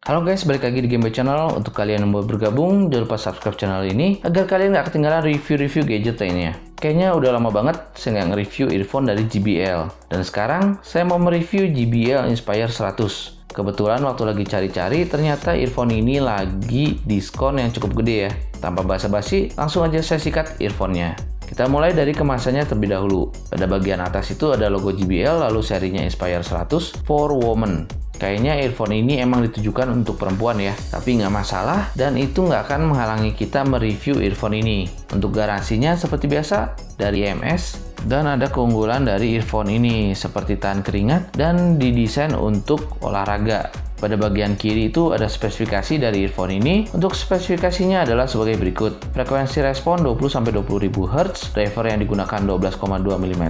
Halo guys, balik lagi di Gameboy Channel. Untuk kalian yang mau bergabung, jangan lupa subscribe channel ini agar kalian nggak ketinggalan review-review gadget lainnya. Kayaknya udah lama banget saya nggak nge-review earphone dari JBL. Dan sekarang saya mau mereview JBL Inspire 100. Kebetulan waktu lagi cari-cari, ternyata earphone ini lagi diskon yang cukup gede ya. Tanpa basa-basi, langsung aja saya sikat earphone-nya. Kita mulai dari kemasannya terlebih dahulu. Pada bagian atas itu ada logo JBL, lalu serinya Inspire 100 for Women. Kayaknya earphone ini emang ditujukan untuk perempuan ya, tapi nggak masalah dan itu nggak akan menghalangi kita mereview earphone ini. Untuk garansinya seperti biasa dari EMS dan ada keunggulan dari earphone ini seperti tahan keringat dan didesain untuk olahraga. Pada bagian kiri itu ada spesifikasi dari earphone ini. Untuk spesifikasinya adalah sebagai berikut. Frekuensi respon 20-20.000 Hz, driver yang digunakan 12,2 mm,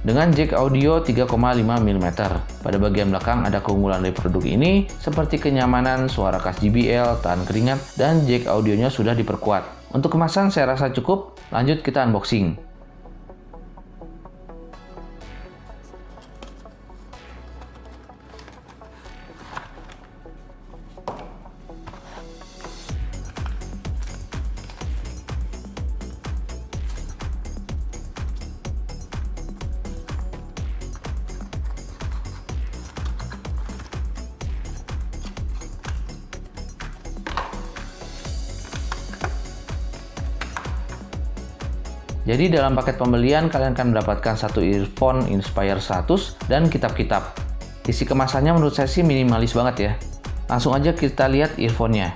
dengan jack audio 3,5 mm. Pada bagian belakang ada keunggulan dari produk ini, seperti kenyamanan, suara khas JBL, tahan keringat, dan jack audionya sudah diperkuat. Untuk kemasan saya rasa cukup, lanjut kita unboxing. Jadi dalam paket pembelian kalian akan mendapatkan satu earphone Inspire 100 dan kitab-kitab. Isi kemasannya menurut saya sih minimalis banget ya. Langsung aja kita lihat earphone-nya.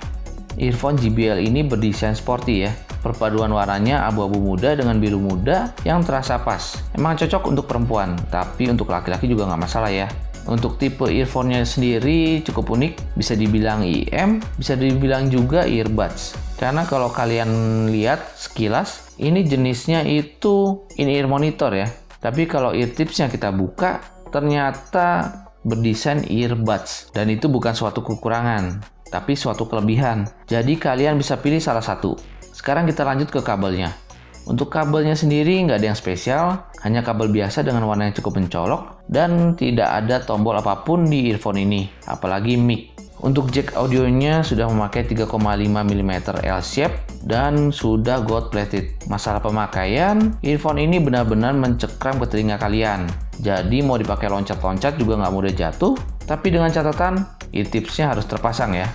Earphone JBL ini berdesain sporty ya. Perpaduan warnanya abu-abu muda dengan biru muda yang terasa pas. Emang cocok untuk perempuan, tapi untuk laki-laki juga nggak masalah ya. Untuk tipe earphone-nya sendiri cukup unik, bisa dibilang IM, bisa dibilang juga earbuds. Karena kalau kalian lihat sekilas, ini jenisnya itu in-ear monitor ya. Tapi kalau ear tipsnya kita buka, ternyata berdesain earbuds. Dan itu bukan suatu kekurangan, tapi suatu kelebihan. Jadi kalian bisa pilih salah satu. Sekarang kita lanjut ke kabelnya. Untuk kabelnya sendiri nggak ada yang spesial, hanya kabel biasa dengan warna yang cukup mencolok dan tidak ada tombol apapun di earphone ini, apalagi mic. Untuk jack audionya sudah memakai 3,5 mm L-shape dan sudah gold plated. Masalah pemakaian, earphone ini benar-benar mencekram ke telinga kalian. Jadi mau dipakai loncat-loncat juga nggak mudah jatuh, tapi dengan catatan ear tipsnya harus terpasang ya.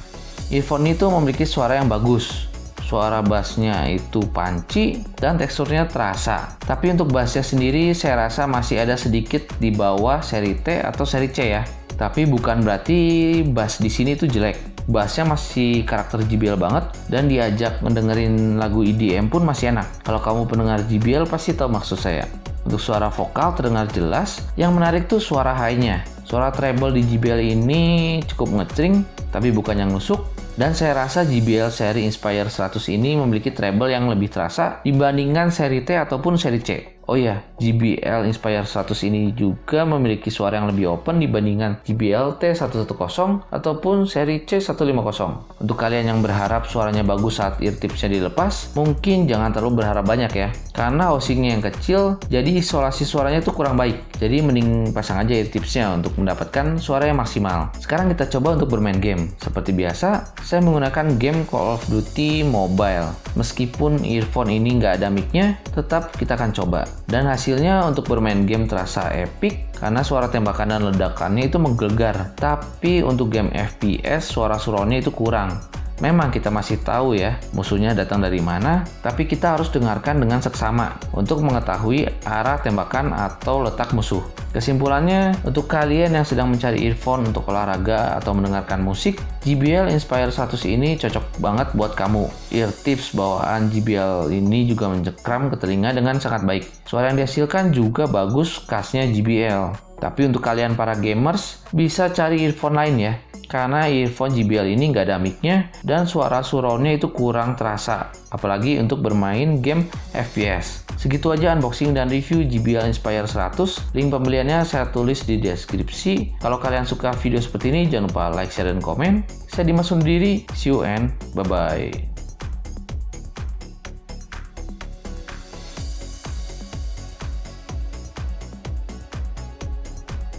Earphone itu memiliki suara yang bagus. Suara bassnya itu punchy dan teksturnya terasa. Tapi untuk bassnya sendiri saya rasa masih ada sedikit di bawah seri T atau seri C ya. Tapi bukan berarti bass di sini itu jelek. Bassnya masih karakter JBL banget dan diajak ngedengerin lagu EDM pun masih enak. Kalau kamu pendengar JBL pasti tahu maksud saya. Untuk suara vokal terdengar jelas. Yang menarik tuh suara high-nya. Suara treble di JBL ini cukup ngecring tapi bukan yang nusuk. Dan saya rasa JBL seri Inspire 100 ini memiliki treble yang lebih terasa dibandingkan seri T ataupun seri C. Oh ya, JBL Inspire 100 ini juga memiliki suara yang lebih open dibandingkan JBL T110 ataupun seri C150. Untuk kalian yang berharap suaranya bagus saat ear tipsnya dilepas, mungkin jangan terlalu berharap banyak ya. Karena housingnya yang kecil, jadi isolasi suaranya itu kurang baik. Jadi mending pasang aja ear tipsnya untuk mendapatkan suara yang maksimal. Sekarang kita coba untuk bermain game. Seperti biasa, saya menggunakan game Call of Duty Mobile. Meskipun earphone ini nggak ada mic-nya, tetap kita akan coba. Dan hasilnya untuk bermain game terasa epic karena suara tembakan dan ledakannya itu menggelegar. Tapi untuk game FPS suara surroundnya itu kurang. Memang kita masih tahu ya musuhnya datang dari mana, tapi kita harus dengarkan dengan seksama untuk mengetahui arah tembakan atau letak musuh. Kesimpulannya, untuk kalian yang sedang mencari earphone untuk olahraga atau mendengarkan musik, JBL Inspire 100 ini cocok banget buat kamu. Ear tips bawaan JBL ini juga mencekram ke telinga dengan sangat baik. Suara yang dihasilkan juga bagus khasnya JBL. Tapi untuk kalian para gamers, bisa cari earphone lain ya. Karena earphone JBL ini nggak ada mic-nya dan suara surround-nya itu kurang terasa, apalagi untuk bermain game FPS. Segitu aja unboxing dan review JBL Inspire 100. Link pembeliannya saya tulis di deskripsi. Kalau kalian suka video seperti ini, jangan lupa like, share, dan komen. Saya Dimas undur diri. See you and bye-bye.